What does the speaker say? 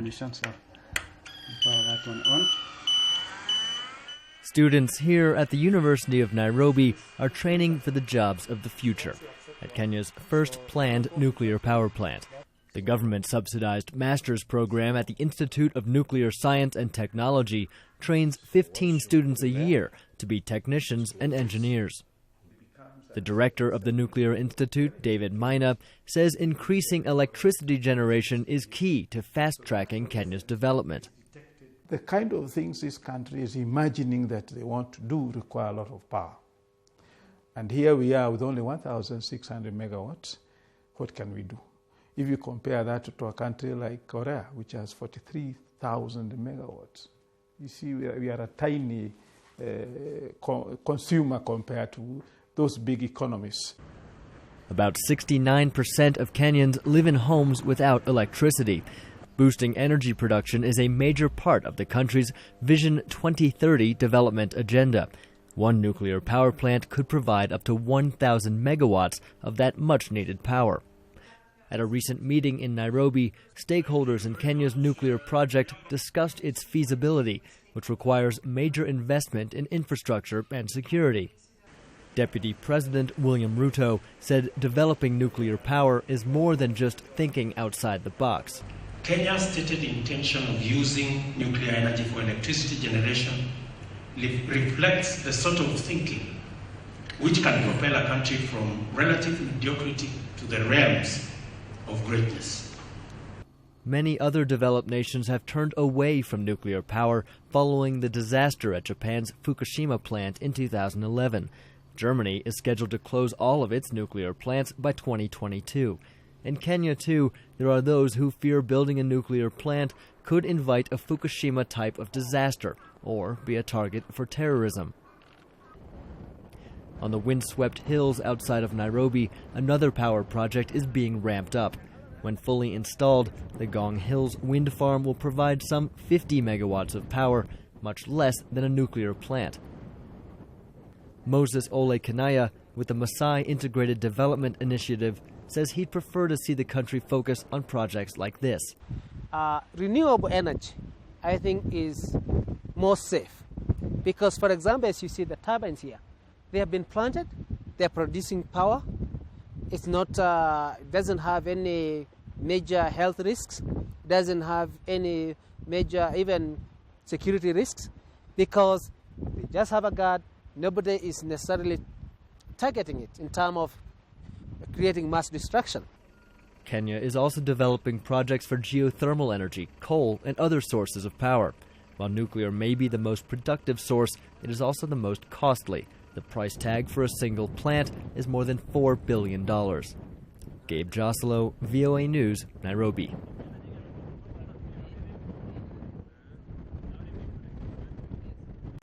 condition, so power that one on. Students here at the University of Nairobi are training for the jobs of the future at Kenya's first planned nuclear power plant. The government-subsidized master's program at the Institute of Nuclear Science and Technology trains 15 students a year to be technicians and engineers. The director of the Nuclear Institute, David Maina, says increasing electricity generation is key to fast-tracking Kenya's development. The kind of things this country is imagining that they want to do require a lot of power. And here we are with only 1,600 megawatts. What can we do? If you compare that to a country like Korea, which has 43,000 megawatts, you see we are a tiny consumer compared to those big economies. About 69% of Kenyans live in homes without electricity. Boosting energy production is a major part of the country's Vision 2030 development agenda. One nuclear power plant could provide up to 1,000 megawatts of that much-needed power. At a recent meeting in Nairobi, stakeholders in Kenya's nuclear project discussed its feasibility, which requires major investment in infrastructure and security. Deputy President William Ruto said developing nuclear power is more than just thinking outside the box. Kenya's stated intention of using nuclear energy for electricity generation reflects the sort of thinking which can propel a country from relative mediocrity to the realms of greatness. Many other developed nations have turned away from nuclear power following the disaster at Japan's Fukushima plant in 2011. Germany is scheduled to close all of its nuclear plants by 2022. In Kenya, too, there are those who fear building a nuclear plant could invite a Fukushima type of disaster or be a target for terrorism. On the windswept hills outside of Nairobi, another power project is being ramped up. When fully installed, the Gong Hills wind farm will provide some 50 megawatts of power, much less than a nuclear plant. Moses Ole Kanaya, with the Maasai Integrated Development Initiative, says he'd prefer to see the country focus on projects like this. Renewable energy, I think, is more safe because, for example, as you see the turbines here, they have been planted, they're producing power. It's not, doesn't have any major health risks, doesn't have any major even security risks because they just have a guard. Nobody is necessarily targeting it in terms of creating mass destruction. Kenya is also developing projects for geothermal energy, coal, and other sources of power. While nuclear may be the most productive source, it is also the most costly. The price tag for a single plant is more than $4 billion. Gabe Joselo, VOA News, Nairobi.